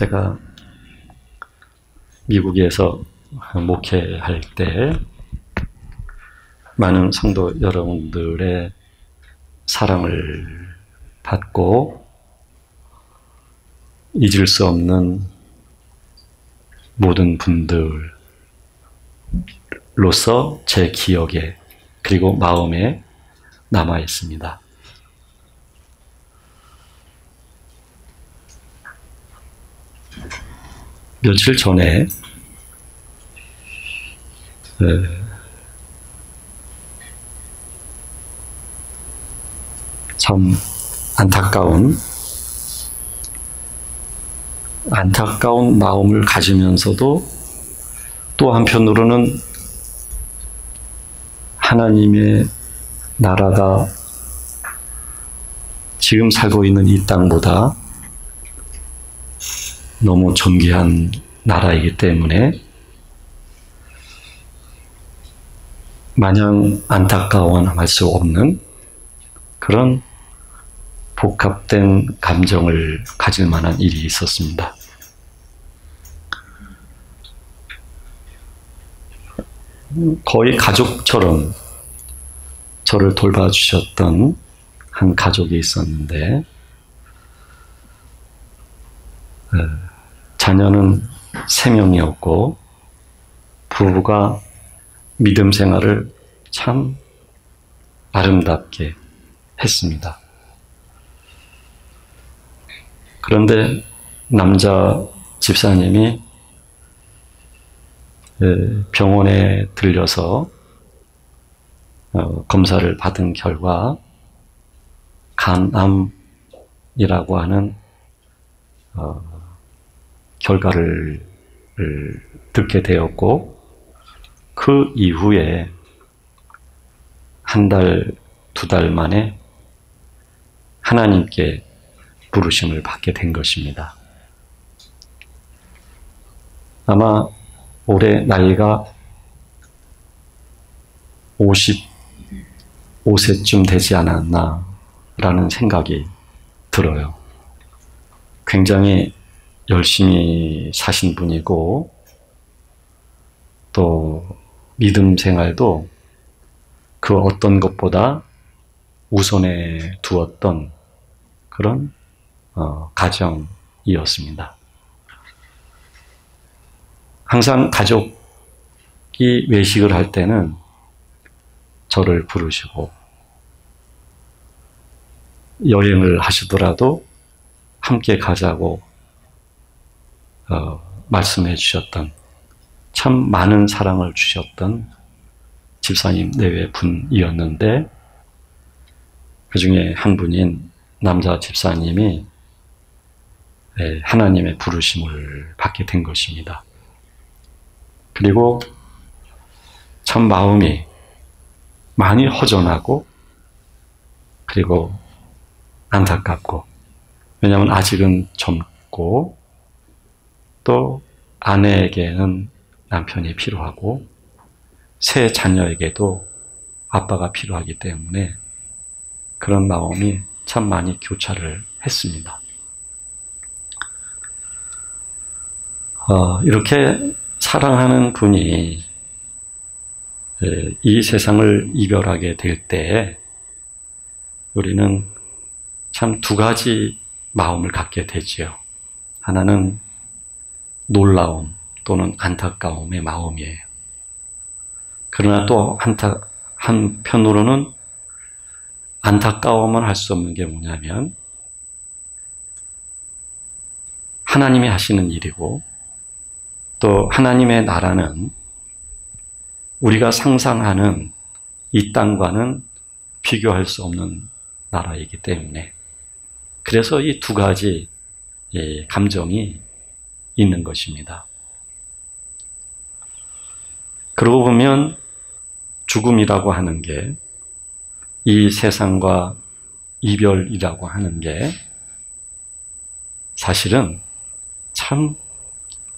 제가 미국에서 목회할 때 많은 성도 여러분들의 사랑을 받고 잊을 수 없는 모든 분들로서 제 기억에 그리고 마음에 남아 있습니다. 며칠 전에 참 안타까운 마음을 가지면서도 또 한편으로는 하나님의 나라가 지금 살고 있는 이 땅보다 너무 존귀한 나라이기 때문에 마냥 안타까워할 수 없는 그런 복합된 감정을 가질 만한 일이 있었습니다. 거의 가족처럼 저를 돌봐주셨던 한 가족이 있었는데 자녀는 3명이었고 부부가 믿음 생활을 참 아름답게 했습니다. 그런데 남자 집사님이 병원에 들려서 검사를 받은 결과 간암이라고 하는 결과를 듣게 되었고 그 이후에 1달, 2달 만에 하나님께 부르심을 받게 된 것입니다. 아마 올해 나이가 55세쯤 되지 않았나라는 생각이 들어요. 굉장히 열심히 사신 분이고 또 믿음 생활도 그 어떤 것보다 우선에 두었던 그런 가정이었습니다. 항상 가족이 외식을 할 때는 저를 부르시고 여행을 하시더라도 함께 가자고 말씀해 주셨던 참 많은 사랑을 주셨던 집사님 내외 분이었는데 그 중에 한 분인 남자 집사님이 하나님의 부르심을 받게 된 것입니다. 그리고 참 마음이 많이 허전하고 그리고 안타깝고 왜냐하면 아직은 젊고 또 아내에게는 남편이 필요하고 새 자녀에게도 아빠가 필요하기 때문에 그런 마음이 참 많이 교차를 했습니다. 이렇게 사랑하는 분이 이 세상을 이별하게 될 때 우리는 참 2가지 마음을 갖게 되지요. 하나는 놀라움 또는 안타까움의 마음이에요. 그러나 또 한편으로는 안타까워만 할 수 없는 게 뭐냐면 하나님이 하시는 일이고 또 하나님의 나라는 우리가 상상하는 이 땅과는 비교할 수 없는 나라이기 때문에 그래서 이 2가지 감정이 있는 것입니다. 그러고 보면 죽음이라고 하는 게 이 세상과 이별이라고 하는 게 사실은 참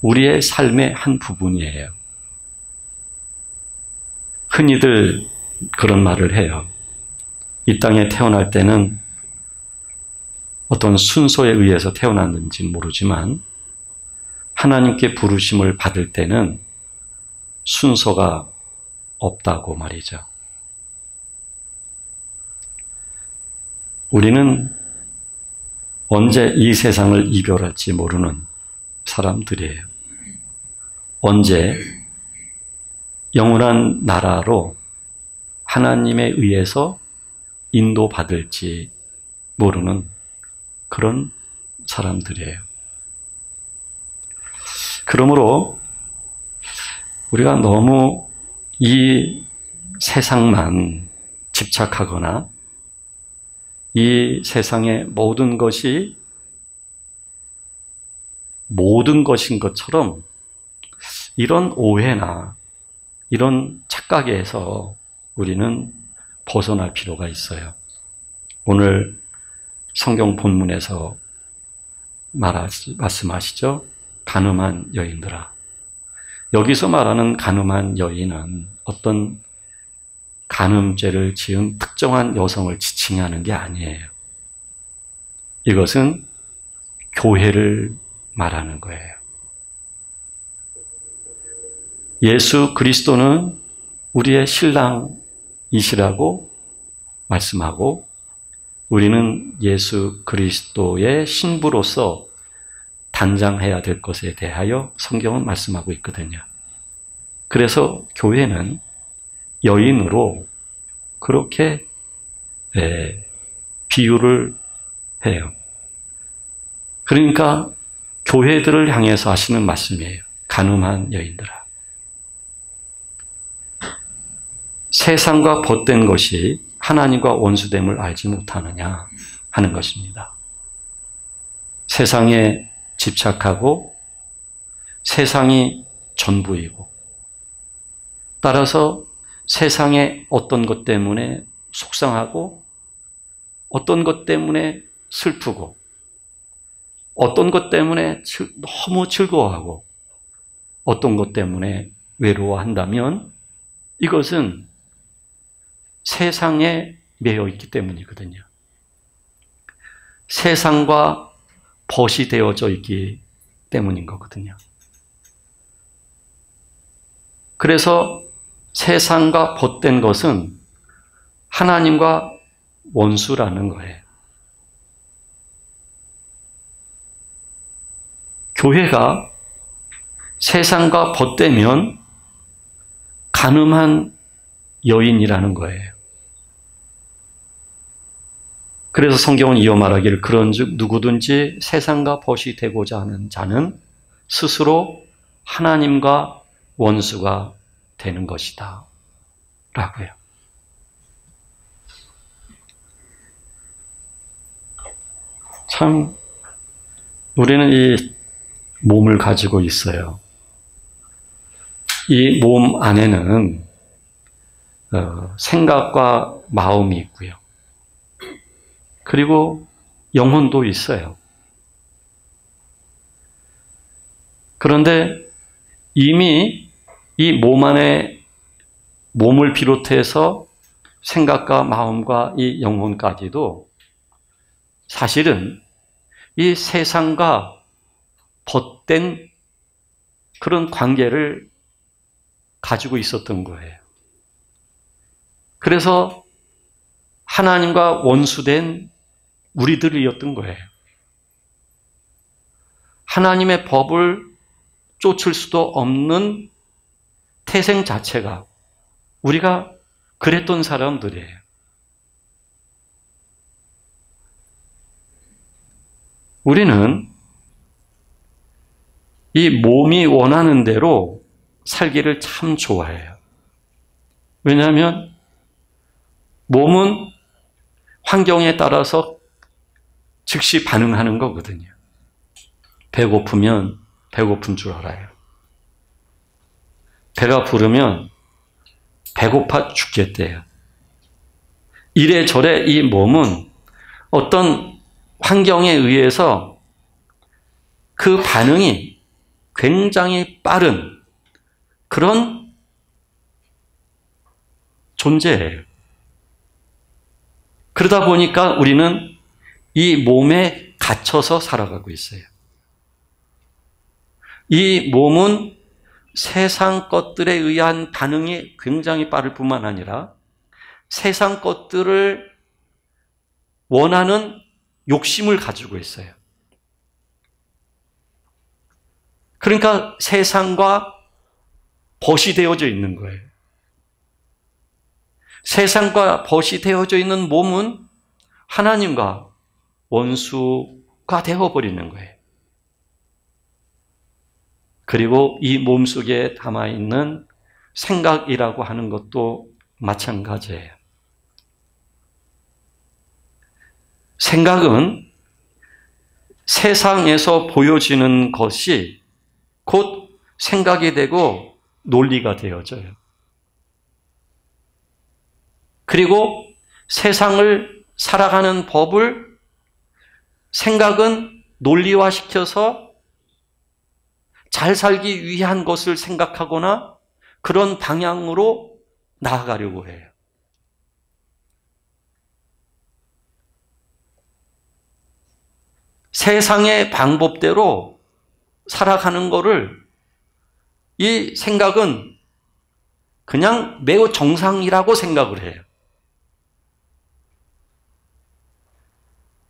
우리의 삶의 한 부분이에요. 흔히들 그런 말을 해요. 이 땅에 태어날 때는 어떤 순서에 의해서 태어났는지 모르지만 하나님께 부르심을 받을 때는 순서가 없다고 말이죠. 우리는 언제 이 세상을 이별할지 모르는 사람들이에요. 언제 영원한 나라로 하나님에 의해서 인도받을지 모르는 그런 사람들이에요. 그러므로 우리가 너무 이 세상만 집착하거나 이 세상의 모든 것이 모든 것인 것처럼 이런 오해나 이런 착각에서 우리는 벗어날 필요가 있어요. 오늘 성경 본문에서 말씀하시죠. 간음한 여인들아. 여기서 말하는 간음한 여인은 어떤 간음죄를 지은 특정한 여성을 지칭하는 게 아니에요. 이것은 교회를 말하는 거예요. 예수 그리스도는 우리의 신랑이시라고 말씀하고 우리는 예수 그리스도의 신부로서 단장해야 될 것에 대하여 성경은 말씀하고 있거든요. 그래서 교회는 여인으로 그렇게 비유를 해요. 그러니까 교회들을 향해서 하시는 말씀이에요. 간음한 여인들아. 세상과 벗된 것이 하나님과 원수됨을 알지 못하느냐 하는 것입니다. 세상에 집착하고 세상이 전부이고 따라서 세상의 어떤 것 때문에 속상하고 어떤 것 때문에 슬프고 어떤 것 때문에 너무 즐거워하고 어떤 것 때문에 외로워한다면 이것은 세상에 매여 있기 때문이거든요. 세상과 벗이 되어져 있기 때문인 거거든요. 그래서 세상과 벗된 것은 하나님과 원수라는 거예요. 교회가 세상과 벗되면 간음한 여인이라는 거예요. 그래서 성경은 이어 말하기를 그런즉 누구든지 세상과 벗이 되고자 하는 자는 스스로 하나님과 원수가 되는 것이다 라고요. 참 우리는 이 몸을 가지고 있어요. 이 몸 안에는 생각과 마음이 있고요. 그리고 영혼도 있어요. 그런데 이미 이 몸 안에 몸을 비롯해서 생각과 마음과 이 영혼까지도 사실은 이 세상과 벗된 그런 관계를 가지고 있었던 거예요. 그래서 하나님과 원수된 우리들이었던 거예요. 하나님의 법을 쫓을 수도 없는 태생 자체가 우리가 그랬던 사람들이에요. 우리는 이 몸이 원하는 대로 살기를 참 좋아해요. 왜냐하면 몸은 환경에 따라서 즉시 반응하는 거거든요. 배고프면 배고픈 줄 알아요. 배가 부르면 배고파 죽겠대요. 이래저래 이 몸은 어떤 환경에 의해서 그 반응이 굉장히 빠른 그런 존재예요. 그러다 보니까 우리는 이 몸에 갇혀서 살아가고 있어요. 이 몸은 세상 것들에 의한 반응이 굉장히 빠를 뿐만 아니라 세상 것들을 원하는 욕심을 가지고 있어요. 그러니까 세상과 벗이 되어져 있는 거예요. 세상과 벗이 되어져 있는 몸은 하나님과 원수가 되어버리는 거예요. 그리고 이 몸 속에 담아있는 생각이라고 하는 것도 마찬가지예요. 생각은 세상에서 보여지는 것이 곧 생각이 되고 논리가 되어져요. 그리고 세상을 살아가는 법을 생각은 논리화시켜서 잘 살기 위한 것을 생각하거나 그런 방향으로 나아가려고 해요. 세상의 방법대로 살아가는 거를 이 생각은 그냥 매우 정상이라고 생각을 해요.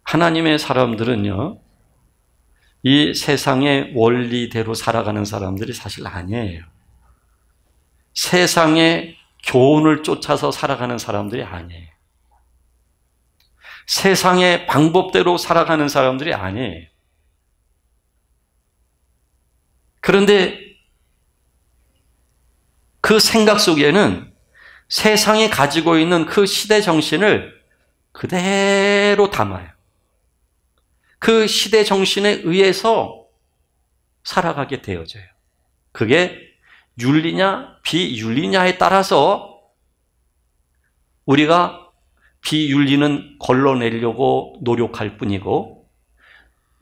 하나님의 사람들은요, 이 세상의 원리대로 살아가는 사람들이 사실 아니에요. 세상의 교훈을 쫓아서 살아가는 사람들이 아니에요. 세상의 방법대로 살아가는 사람들이 아니에요. 그런데 그 생각 속에는 세상이 가지고 있는 그 시대 정신을 그대로 담아요. 그 시대 정신에 의해서 살아가게 되어져요. 그게 윤리냐 비윤리냐에 따라서 우리가 비윤리는 걸러내려고 노력할 뿐이고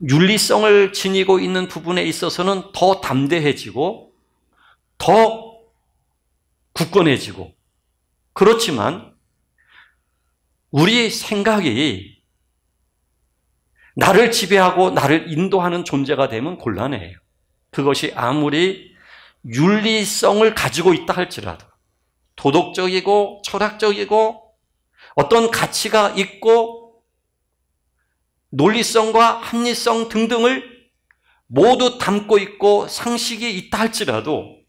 윤리성을 지니고 있는 부분에 있어서는 더 담대해지고 더 굳건해지고, 그렇지만 우리 생각이 나를 지배하고 나를 인도하는 존재가 되면 곤란해요. 그것이 아무리 윤리성을 가지고 있다 할지라도, 도덕적이고 철학적이고 어떤 가치가 있고 논리성과 합리성 등등을 모두 담고 있고 상식이 있다 할지라도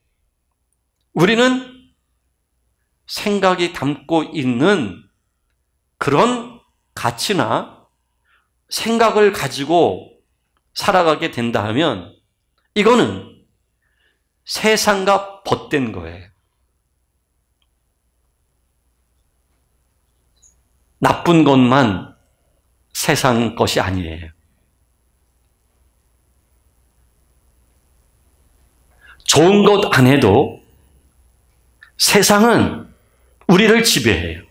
우리는 생각이 담고 있는 그런 가치나 생각을 가지고 살아가게 된다 하면 이거는 세상과 벗된 거예요. 나쁜 것만 세상 것이 아니에요. 좋은 것 안 해도 세상은 우리를 지배해요.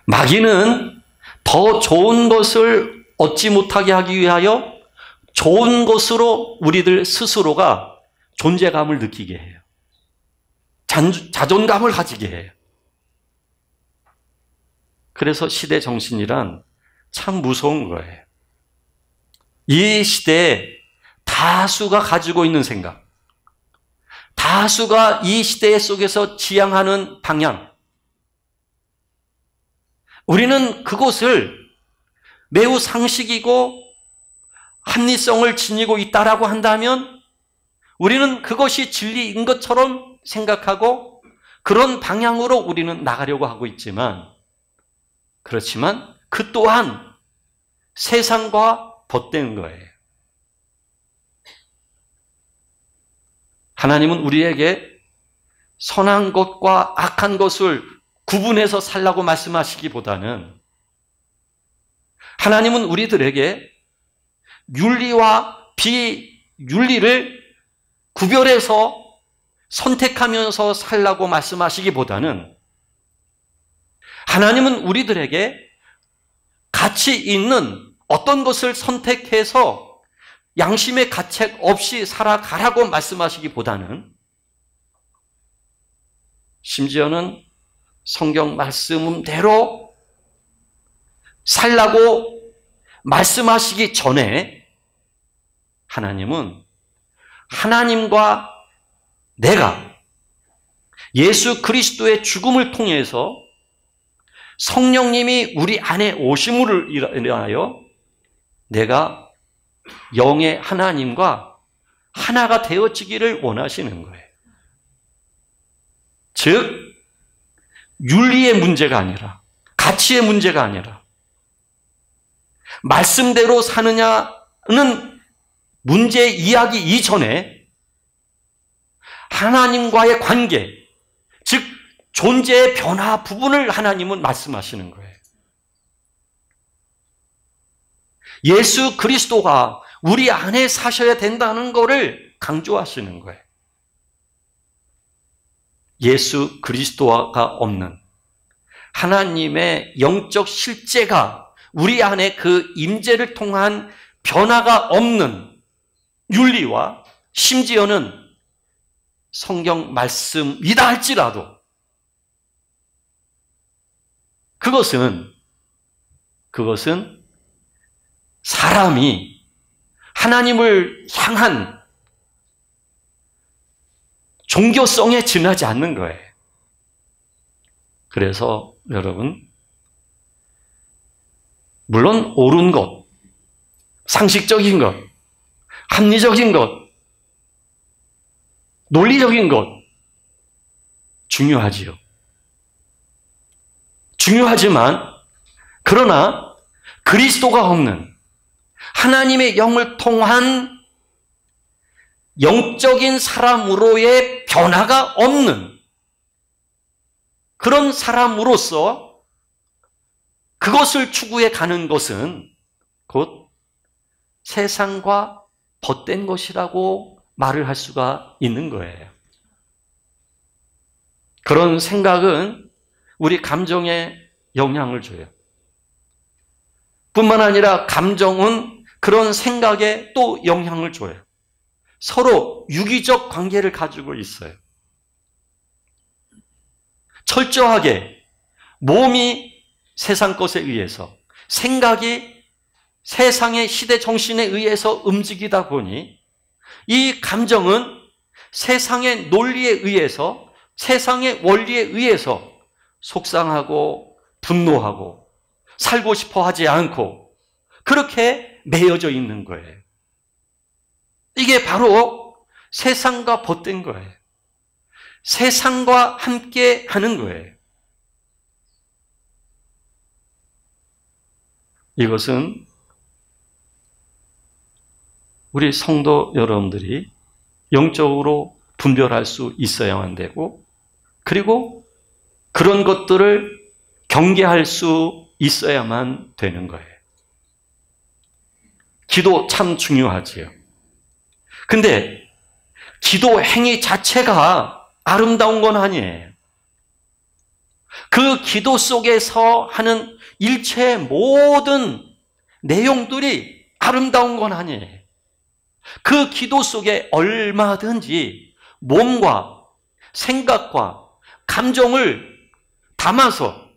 마귀는 더 좋은 것을 얻지 못하게 하기 위하여 좋은 것으로 우리들 스스로가 존재감을 느끼게 해요. 자존감을 가지게 해요. 그래서 시대 정신이란 참 무서운 거예요. 이 시대에 다수가 가지고 있는 생각, 다수가 이 시대 속에서 지향하는 방향, 우리는 그것을 매우 상식이고 합리성을 지니고 있다라고 한다면 우리는 그것이 진리인 것처럼 생각하고 그런 방향으로 우리는 나가려고 하고 있지만, 그렇지만 그 또한 세상과 벗된 거예요. 하나님은 우리에게 선한 것과 악한 것을 구분해서 살라고 말씀하시기보다는 하나님은 우리들에게 윤리와 비윤리를 구별해서 선택하면서 살라고 말씀하시기보다는 하나님은 우리들에게 가치 있는 어떤 것을 선택해서 양심의 가책 없이 살아가라고 말씀하시기보다는 심지어는 성경 말씀대로 살라고 말씀하시기 전에 하나님은 하나님과 내가 예수 그리스도의 죽음을 통해서 성령님이 우리 안에 오심으로 인하여 내가 영의 하나님과 하나가 되어지기를 원하시는 거예요. 즉, 윤리의 문제가 아니라, 가치의 문제가 아니라, 말씀대로 사느냐는 문제 이야기 이전에 하나님과의 관계, 즉 존재의 변화 부분을 하나님은 말씀하시는 거예요. 예수 그리스도가 우리 안에 사셔야 된다는 것을 강조하시는 거예요. 예수 그리스도가 없는 하나님의 영적 실제가 우리 안에 그 임재를 통한 변화가 없는 윤리와 심지어는 성경 말씀이다 할지라도 그것은 사람이 하나님을 향한 종교성에 지나지 않는 거예요. 그래서 여러분, 물론 옳은 것, 상식적인 것, 합리적인 것, 논리적인 것 중요하지요. 중요하지만 그러나 그리스도가 없는 하나님의 영을 통한 영적인 사람으로의 변화가 없는 그런 사람으로서 그것을 추구해 가는 것은 곧 세상과 벗된 것이라고 말을 할 수가 있는 거예요. 그런 생각은 우리 감정에 영향을 줘요. 뿐만 아니라 감정은 그런 생각에 또 영향을 줘요. 서로 유기적 관계를 가지고 있어요. 철저하게 몸이 세상 것에 의해서, 생각이 세상의 시대 정신에 의해서 움직이다 보니 이 감정은 세상의 논리에 의해서, 세상의 원리에 의해서 속상하고 분노하고 살고 싶어 하지 않고 그렇게 매여져 있는 거예요. 이게 바로 세상과 벗된 거예요. 세상과 함께 하는 거예요. 이것은 우리 성도 여러분들이 영적으로 분별할 수 있어야만 되고, 그리고 그런 것들을 경계할 수 있어야만 되는 거예요. 기도 참 중요하지요. 근데 기도 행위 자체가 아름다운 건 아니에요. 그 기도 속에서 하는 일체의 모든 내용들이 아름다운 건 아니에요. 그 기도 속에 얼마든지 몸과 생각과 감정을 담아서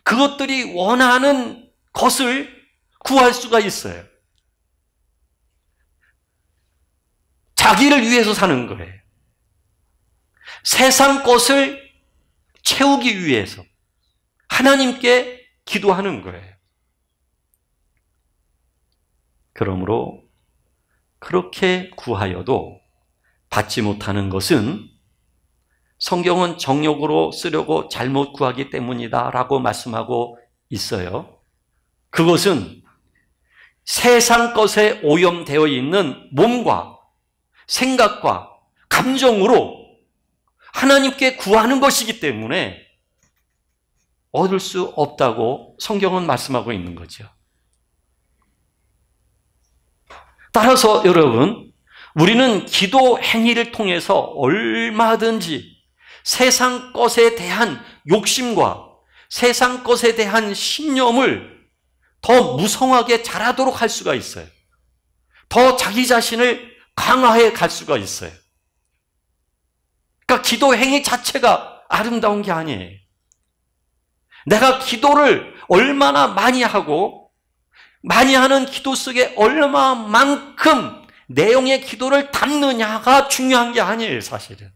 그것들이 원하는 것을 구할 수가 있어요. 자기를 위해서 사는 거예요. 세상 것을 채우기 위해서 하나님께 기도하는 거예요. 그러므로 그렇게 구하여도 받지 못하는 것은 성경은 정욕으로 쓰려고 잘못 구하기 때문이다 라고 말씀하고 있어요. 그것은 세상 것에 오염되어 있는 몸과 생각과 감정으로 하나님께 구하는 것이기 때문에 얻을 수 없다고 성경은 말씀하고 있는 거죠. 따라서 여러분, 우리는 기도 행위를 통해서 얼마든지 세상 것에 대한 욕심과 세상 것에 대한 신념을 더 무성하게 자라도록 할 수가 있어요. 더 자기 자신을 강화해 갈 수가 있어요. 그러니까 기도 행위 자체가 아름다운 게 아니에요. 내가 기도를 얼마나 많이 하고 많이 하는 기도 속에 얼마만큼 내용의 기도를 담느냐가 중요한 게 아니에요, 사실은.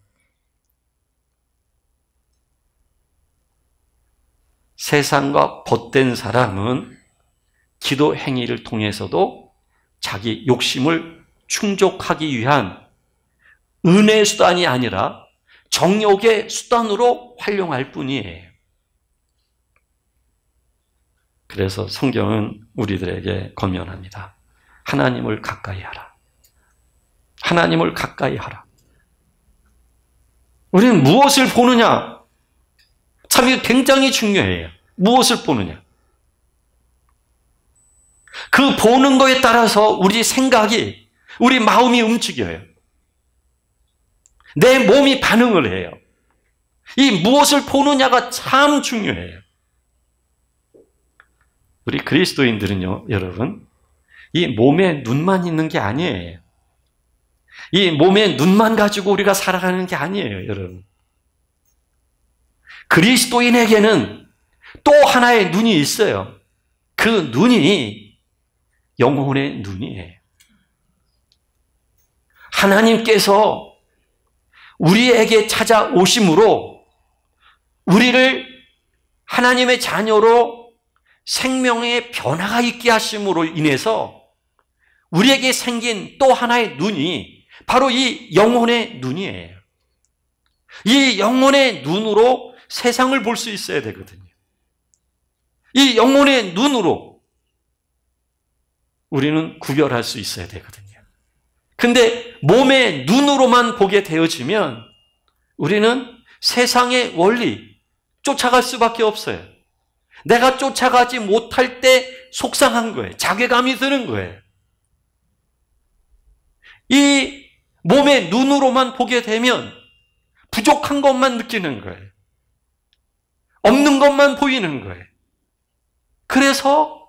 세상과 벗된 사람은 기도 행위를 통해서도 자기 욕심을 충족하기 위한 은혜의 수단이 아니라 정욕의 수단으로 활용할 뿐이에요. 그래서 성경은 우리들에게 권면합니다. 하나님을 가까이 하라. 하나님을 가까이 하라. 우리는 무엇을 보느냐? 참 이거 굉장히 중요해요. 무엇을 보느냐? 그 보는 거에 따라서 우리 생각이, 우리 마음이 움직여요. 내 몸이 반응을 해요. 이 무엇을 보느냐가 참 중요해요. 우리 그리스도인들은요, 여러분, 이 몸에 눈만 있는 게 아니에요. 이 몸에 눈만 가지고 우리가 살아가는 게 아니에요, 여러분. 그리스도인에게는 또 하나의 눈이 있어요. 그 눈이 영혼의 눈이에요. 하나님께서 우리에게 찾아오심으로 우리를 하나님의 자녀로 생명의 변화가 있게 하심으로 인해서 우리에게 생긴 또 하나의 눈이 바로 이 영혼의 눈이에요. 이 영혼의 눈으로 세상을 볼 수 있어야 되거든요. 이 영혼의 눈으로 우리는 구별할 수 있어야 되거든요. 근데 몸의 눈으로만 보게 되어지면 우리는 세상의 원리 쫓아갈 수밖에 없어요. 내가 쫓아가지 못할 때 속상한 거예요. 자괴감이 드는 거예요. 이 몸의 눈으로만 보게 되면 부족한 것만 느끼는 거예요. 없는 것만 보이는 거예요. 그래서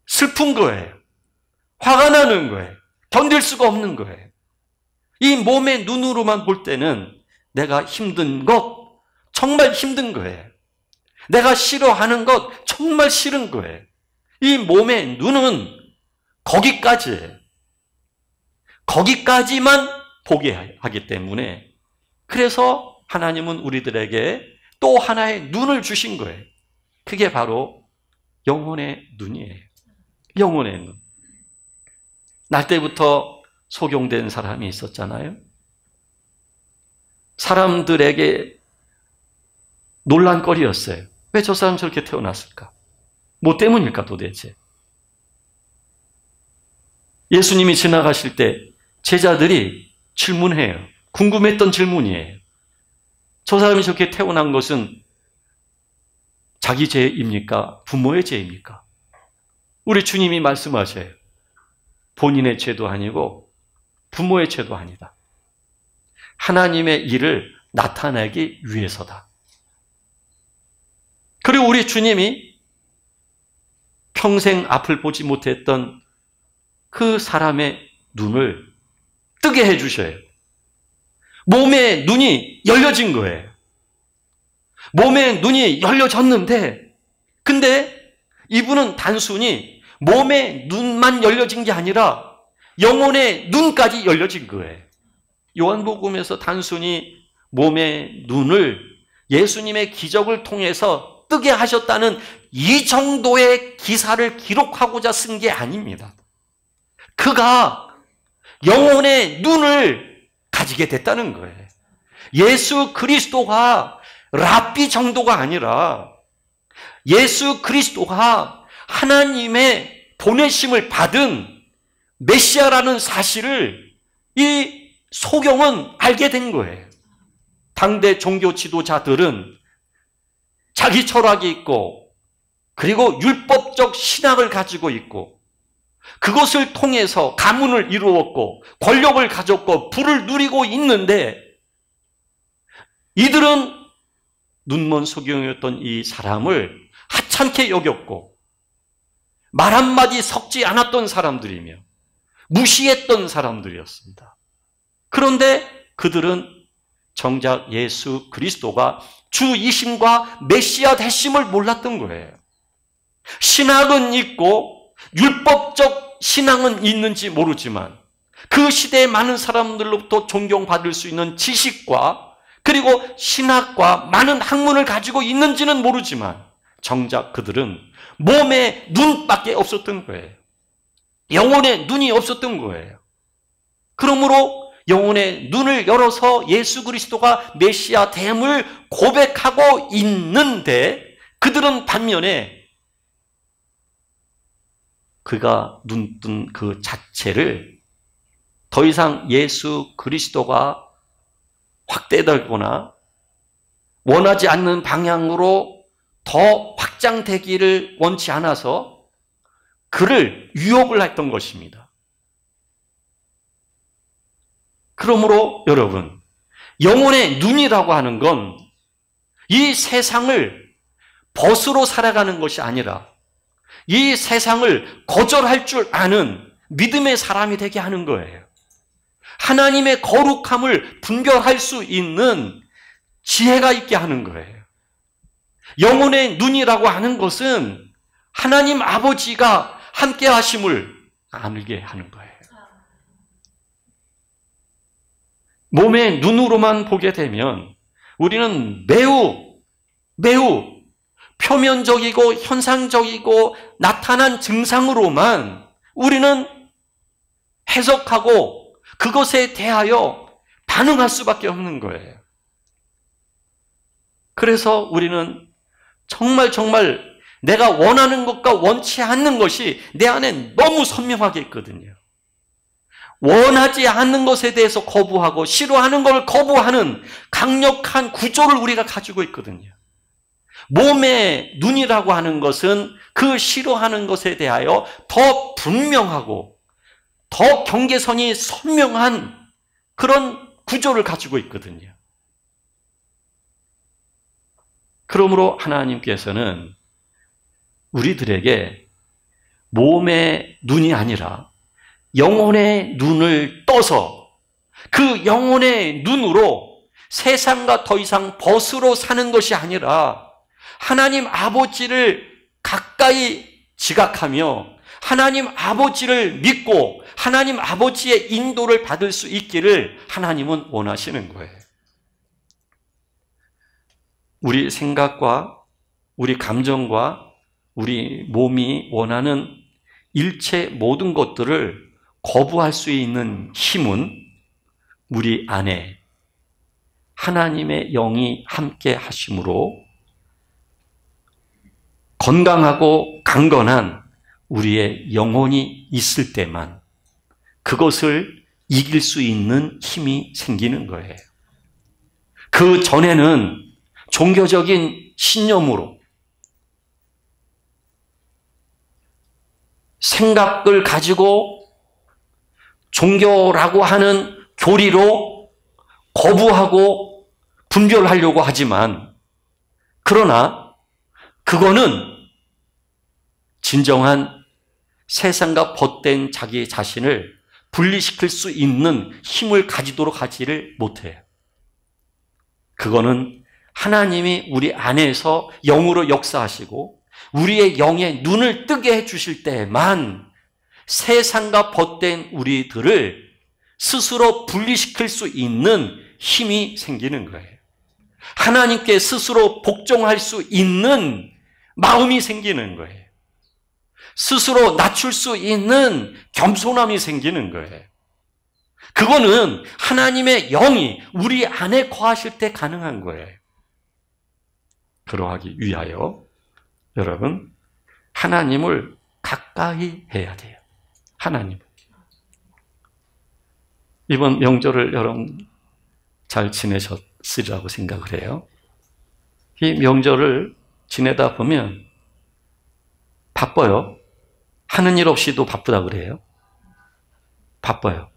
슬픈 거예요. 화가 나는 거예요. 견딜 수가 없는 거예요. 이 몸의 눈으로만 볼 때는 내가 힘든 것, 정말 힘든 거예요. 내가 싫어하는 것, 정말 싫은 거예요. 이 몸의 눈은 거기까지예요. 거기까지만 보게 하기 때문에 그래서 하나님은 우리들에게 또 하나의 눈을 주신 거예요. 그게 바로 영혼의 눈이에요. 영혼의 눈. 날 때부터 소경된 사람이 있었잖아요. 사람들에게 논란거리였어요. 왜 저 사람 저렇게 태어났을까? 뭐 때문일까 도대체? 예수님이 지나가실 때 제자들이 질문해요. 궁금했던 질문이에요. 저 사람이 저렇게 태어난 것은 자기 죄입니까? 부모의 죄입니까? 우리 주님이 말씀하셔요. 본인의 죄도 아니고 부모의 죄도 아니다. 하나님의 일을 나타내기 위해서다. 그리고 우리 주님이 평생 앞을 보지 못했던 그 사람의 눈을 뜨게 해주셔요. 몸의 눈이 열려진 거예요. 몸의 눈이 열려졌는데, 근데 이분은 단순히 몸의 눈만 열려진 게 아니라 영혼의 눈까지 열려진 거예요. 요한복음에서 단순히 몸의 눈을 예수님의 기적을 통해서 뜨게 하셨다는 이 정도의 기사를 기록하고자 쓴 게 아닙니다. 그가 영혼의 눈을 가지게 됐다는 거예요. 예수 그리스도가 랍비 정도가 아니라 예수 그리스도가 하나님의 보내심을 받은 메시아라는 사실을 이 소경은 알게 된 거예요. 당대 종교 지도자들은 자기 철학이 있고 그리고 율법적 신학을 가지고 있고 그것을 통해서 가문을 이루었고 권력을 가졌고 부를 누리고 있는데 이들은 눈먼 소경이었던 이 사람을 하찮게 여겼고 말 한마디 섞지 않았던 사람들이며 무시했던 사람들이었습니다. 그런데 그들은 정작 예수 그리스도가 주이심과 메시아 되심을 몰랐던 거예요. 신학은 있고 율법적 신앙은 있는지 모르지만 그 시대의 많은 사람들로부터 존경받을 수 있는 지식과 그리고 신학과 많은 학문을 가지고 있는지는 모르지만 정작 그들은 몸에 눈밖에 없었던 거예요. 영혼의 눈이 없었던 거예요. 그러므로 영혼의 눈을 열어서 예수 그리스도가 메시아 됨을 고백하고 있는데 그들은 반면에 그가 눈뜬 그 자체를 더 이상 예수 그리스도가 확대되거나 원하지 않는 방향으로 더 확장되기를 원치 않아서 그를 유혹을 했던 것입니다. 그러므로 여러분, 영혼의 눈이라고 하는 건 이 세상을 벗으로 살아가는 것이 아니라 이 세상을 거절할 줄 아는 믿음의 사람이 되게 하는 거예요. 하나님의 거룩함을 분별할 수 있는 지혜가 있게 하는 거예요. 영혼의 눈이라고 하는 것은 하나님 아버지가 함께 하심을 알게 하는 거예요. 몸의 눈으로만 보게 되면 우리는 매우 표면적이고 현상적이고 나타난 증상으로만 우리는 해석하고 그것에 대하여 반응할 수밖에 없는 거예요. 그래서 우리는 정말 내가 원하는 것과 원치 않는 것이 내 안에 너무 선명하게 있거든요. 원하지 않는 것에 대해서 거부하고 싫어하는 걸 거부하는 강력한 구조를 우리가 가지고 있거든요. 몸의 눈이라고 하는 것은 그 싫어하는 것에 대하여 더 분명하고 더 경계선이 선명한 그런 구조를 가지고 있거든요. 그러므로 하나님께서는 우리들에게 몸의 눈이 아니라 영혼의 눈을 떠서 그 영혼의 눈으로 세상과 더 이상 벗으로 사는 것이 아니라 하나님 아버지를 가까이 지각하며 하나님 아버지를 믿고 하나님 아버지의 인도를 받을 수 있기를 하나님은 원하시는 거예요. 우리 생각과 우리 감정과 우리 몸이 원하는 일체 모든 것들을 거부할 수 있는 힘은 우리 안에 하나님의 영이 함께 하심으로 건강하고 강건한 우리의 영혼이 있을 때만 그것을 이길 수 있는 힘이 생기는 거예요. 그 전에는 종교적인 신념으로 생각을 가지고 종교라고 하는 교리로 거부하고 분별하려고 하지만 그러나 그거는 진정한 세상과 벗된 자기 자신을 분리시킬 수 있는 힘을 가지도록 하지를 못해요. 그거는 하나님이 우리 안에서 영으로 역사하시고 우리의 영의 눈을 뜨게 해주실 때만 세상과 벗된 우리들을 스스로 분리시킬 수 있는 힘이 생기는 거예요. 하나님께 스스로 복종할 수 있는 마음이 생기는 거예요. 스스로 낮출 수 있는 겸손함이 생기는 거예요. 그거는 하나님의 영이 우리 안에 거하실 때 가능한 거예요. 그러하기 위하여 여러분 하나님을 가까이 해야 돼요. 하나님. 이번 명절을 여러분 잘 지내셨으리라고 생각을 해요. 이 명절을 지내다 보면 바빠요. 하는 일 없이도 바쁘다 그래요. 바빠요.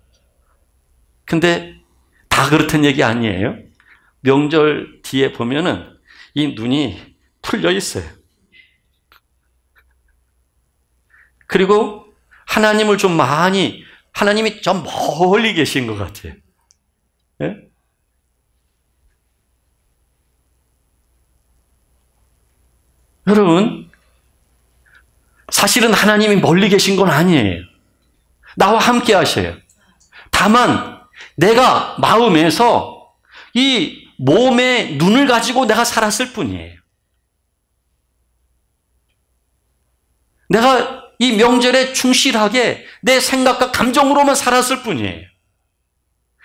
근데 다 그렇다는 얘기 아니에요. 명절 뒤에 보면은 이 눈이 풀려 있어요. 그리고 하나님을 좀 많이, 하나님이 좀 멀리 계신 것 같아요. 예? 여러분, 사실은 하나님이 멀리 계신 건 아니에요. 나와 함께 하셔요. 다만 내가 마음에서 이 몸의 눈을 가지고 내가 살았을 뿐이에요. 내가 이 명절에 충실하게 내 생각과 감정으로만 살았을 뿐이에요.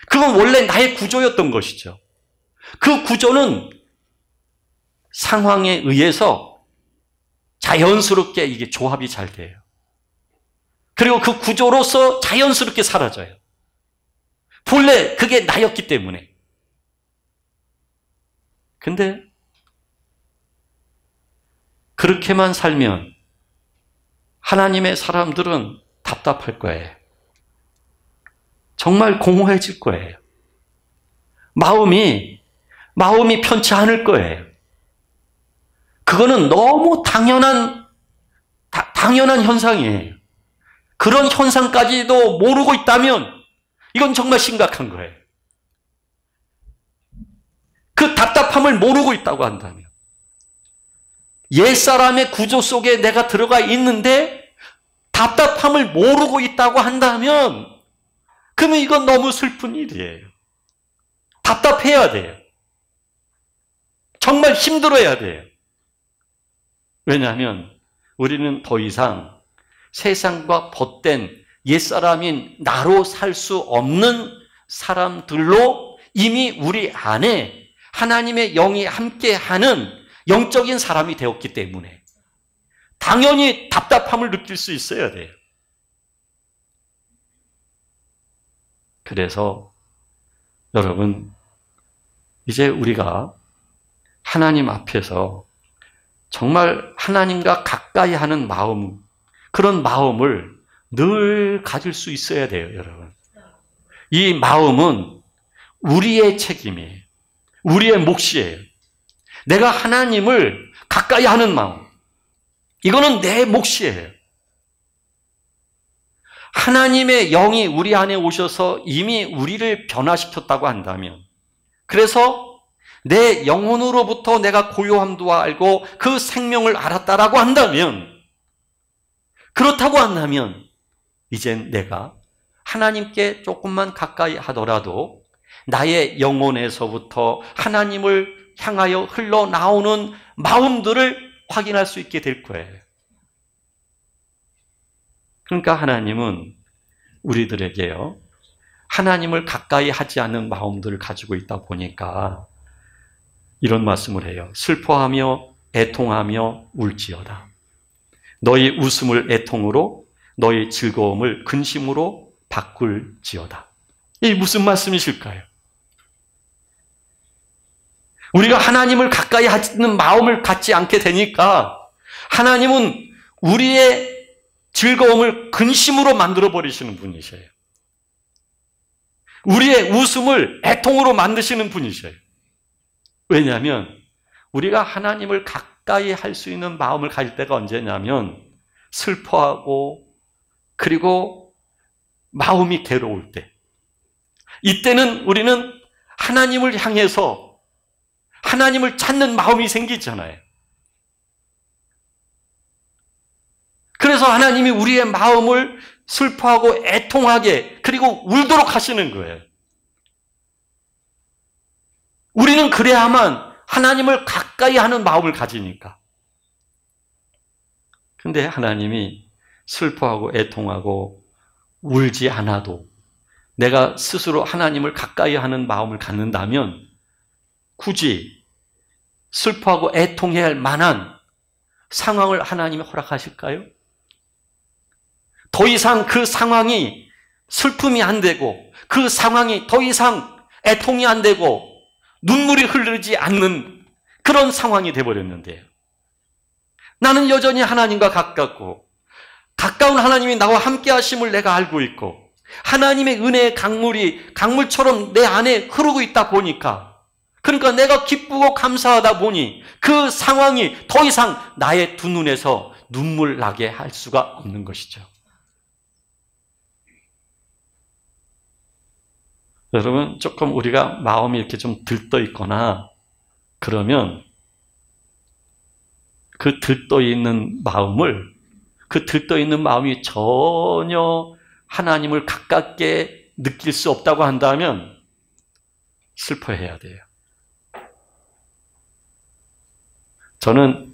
그건 원래 나의 구조였던 것이죠. 그 구조는 상황에 의해서 자연스럽게 이게 조합이 잘 돼요. 그리고 그 구조로서 자연스럽게 사라져요. 본래 그게 나였기 때문에. 근데 그렇게만 살면 하나님의 사람들은 답답할 거예요. 정말 공허해질 거예요. 마음이 편치 않을 거예요. 그거는 너무 당연한 현상이에요. 그런 현상까지도 모르고 있다면 이건 정말 심각한 거예요. 그 답답함을 모르고 있다고 한다면, 옛사람의 구조 속에 내가 들어가 있는데 답답함을 모르고 있다고 한다면, 그러면 이건 너무 슬픈 일이에요. 답답해야 돼요. 정말 힘들어야 돼요. 왜냐하면 우리는 더 이상 세상과 벗된 옛사람인 나로 살 수 없는 사람들로 이미 우리 안에 하나님의 영이 함께하는 영적인 사람이 되었기 때문에 당연히 답답함을 느낄 수 있어야 돼요. 그래서 여러분, 이제 우리가 하나님 앞에서 정말 하나님과 가까이 하는 마음, 그런 마음을 늘 가질 수 있어야 돼요, 여러분. 이 마음은 우리의 책임이에요. 우리의 몫이에요. 내가 하나님을 가까이 하는 마음, 이거는 내 몫이에요. 하나님의 영이 우리 안에 오셔서 이미 우리를 변화시켰다고 한다면, 그래서 내 영혼으로부터 내가 고요함도 알고 그 생명을 알았다라고 한다면, 그렇다고 한다면 이젠 내가 하나님께 조금만 가까이 하더라도 나의 영혼에서부터 하나님을 향하여 흘러나오는 마음들을 확인할 수 있게 될 거예요. 그러니까 하나님은 우리들에게요, 하나님을 가까이 하지 않는 마음들을 가지고 있다 보니까 이런 말씀을 해요. 슬퍼하며 애통하며 울지어다. 너희 웃음을 애통으로, 너희 즐거움을 근심으로 바꿀지어다. 이게 무슨 말씀이실까요? 우리가 하나님을 가까이 하는 마음을 갖지 않게 되니까 하나님은 우리의 즐거움을 근심으로 만들어버리시는 분이세요. 우리의 웃음을 애통으로 만드시는 분이세요. 왜냐하면 우리가 하나님을 가까이 할 수 있는 마음을 가질 때가 언제냐면 슬퍼하고 그리고 마음이 괴로울 때, 이때는 우리는 하나님을 향해서 하나님을 찾는 마음이 생기잖아요. 그래서 하나님이 우리의 마음을 슬퍼하고 애통하게 그리고 울도록 하시는 거예요. 우리는 그래야만 하나님을 가까이 하는 마음을 가지니까. 근데 하나님이 슬퍼하고 애통하고 울지 않아도 내가 스스로 하나님을 가까이 하는 마음을 갖는다면 굳이 슬퍼하고 애통해야 할 만한 상황을 하나님이 허락하실까요? 더 이상 그 상황이 슬픔이 안 되고 그 상황이 더 이상 애통이 안 되고 눈물이 흐르지 않는 그런 상황이 되어버렸는데요. 나는 여전히 하나님과 가깝고 가까운 하나님이 나와 함께 하심을 내가 알고 있고 하나님의 은혜의 강물이 강물처럼 내 안에 흐르고 있다 보니까, 그러니까 내가 기쁘고 감사하다 보니 그 상황이 더 이상 나의 두 눈에서 눈물 나게 할 수가 없는 것이죠. 여러분, 조금 우리가 마음이 이렇게 좀 들떠 있거나 그러면 그 들떠 있는 마음이 전혀 하나님을 가깝게 느낄 수 없다고 한다면 슬퍼해야 돼요. 저는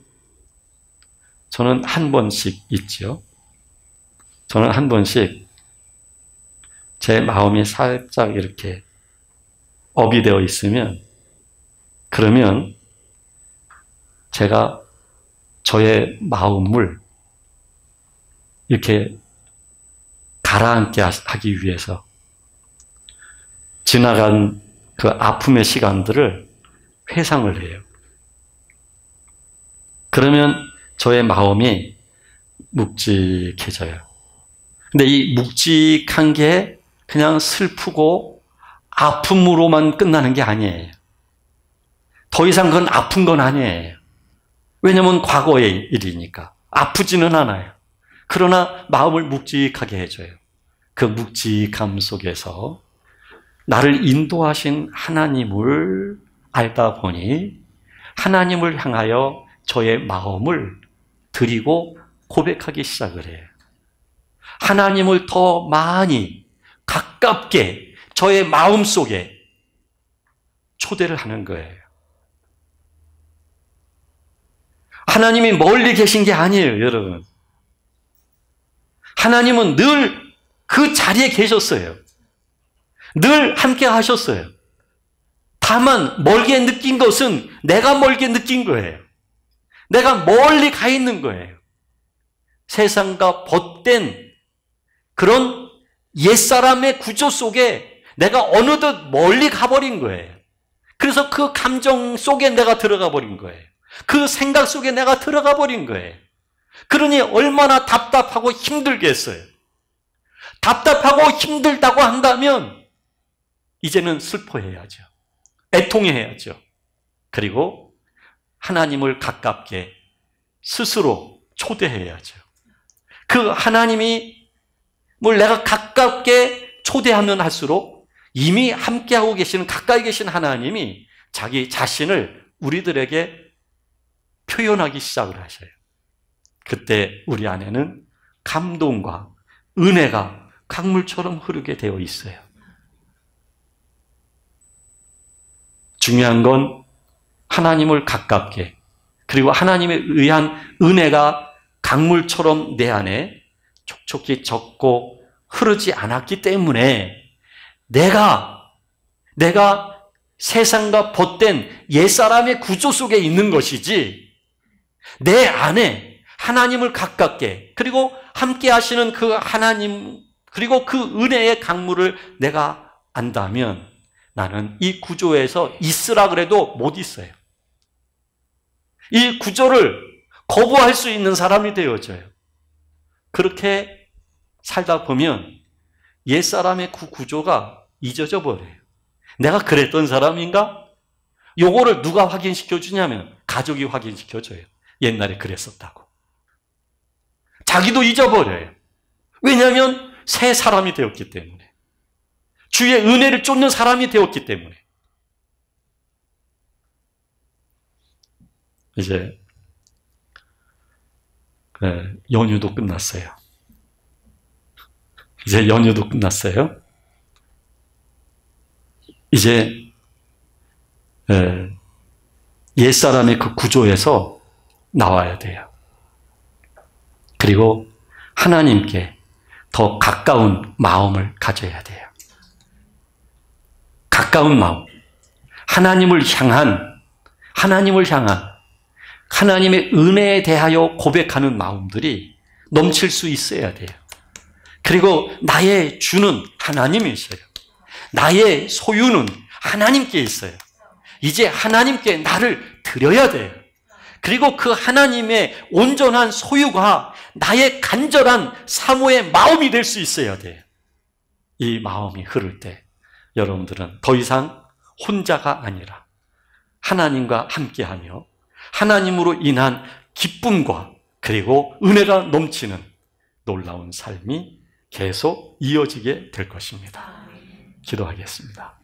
한 번씩 있죠. 저는 한 번씩 제 마음이 살짝 이렇게 업이 되어 있으면, 그러면 제가 저의 마음을 이렇게 가라앉게 하기 위해서 지나간 그 아픔의 시간들을 회상을 해요. 그러면 저의 마음이 묵직해져요. 근데 이 묵직한 게 그냥 슬프고 아픔으로만 끝나는 게 아니에요. 더 이상 그건 아픈 건 아니에요. 왜냐하면 과거의 일이니까. 아프지는 않아요. 그러나 마음을 묵직하게 해줘요. 그 묵직함 속에서 나를 인도하신 하나님을 알다 보니 하나님을 향하여 저의 마음을 드리고 고백하기 시작을 해요. 하나님을 더 많이 가깝게 저의 마음 속에 초대를 하는 거예요. 하나님이 멀리 계신 게 아니에요, 여러분. 하나님은 늘 그 자리에 계셨어요. 늘 함께 하셨어요. 다만 멀게 느낀 것은 내가 멀게 느낀 거예요. 내가 멀리 가 있는 거예요. 세상과 벗된 그런 옛사람의 구조 속에 내가 어느덧 멀리 가버린 거예요. 그래서 그 감정 속에 내가 들어가 버린 거예요. 그 생각 속에 내가 들어가 버린 거예요. 그러니 얼마나 답답하고 힘들겠어요. 답답하고 힘들다고 한다면 이제는 슬퍼해야죠. 애통해야죠. 그리고 하나님을 가깝게 스스로 초대해야죠. 그 하나님이 뭘 내가 가깝게 초대하면 할수록 이미 함께하고 계시는, 가까이 계신 하나님이 자기 자신을 우리들에게 표현하기 시작을 하셔요. 그때 우리 안에는 감동과 은혜가 강물처럼 흐르게 되어 있어요. 중요한 건 하나님을 가깝게, 그리고 하나님에 의한 은혜가 강물처럼 내 안에 촉촉히 젖고 흐르지 않았기 때문에 내가 세상과 벗된 옛사람의 구조 속에 있는 것이지, 내 안에 하나님을 가깝게, 그리고 함께 하시는 그 하나님, 그리고 그 은혜의 강물을 내가 안다면 나는 이 구조에서 있으라 그래도 못 있어요. 이 구조를 거부할 수 있는 사람이 되어져요. 그렇게 살다 보면 옛사람의 그 구조가 잊어져 버려요. 내가 그랬던 사람인가? 요거를 누가 확인시켜 주냐면 가족이 확인시켜 줘요. 옛날에 그랬었다고. 자기도 잊어버려요. 왜냐하면 새 사람이 되었기 때문에. 주의 은혜를 쫓는 사람이 되었기 때문에. 이제 연휴도 끝났어요. 이제 연휴도 끝났어요. 이제 옛사람의 그 구조에서 나와야 돼요. 그리고 하나님께 더 가까운 마음을 가져야 돼요. 가까운 마음. 하나님을 향한 하나님의 은혜에 대하여 고백하는 마음들이 넘칠 수 있어야 돼요. 그리고 나의 주는 하나님이셔요. 나의 소유는 하나님께 있어요. 이제 하나님께 나를 드려야 돼요. 그리고 그 하나님의 온전한 소유가 나의 간절한 사모의 마음이 될 수 있어야 돼요. 이 마음이 흐를 때 여러분들은 더 이상 혼자가 아니라 하나님과 함께하며 하나님으로 인한 기쁨과 그리고 은혜가 넘치는 놀라운 삶이 계속 이어지게 될 것입니다. 기도하겠습니다.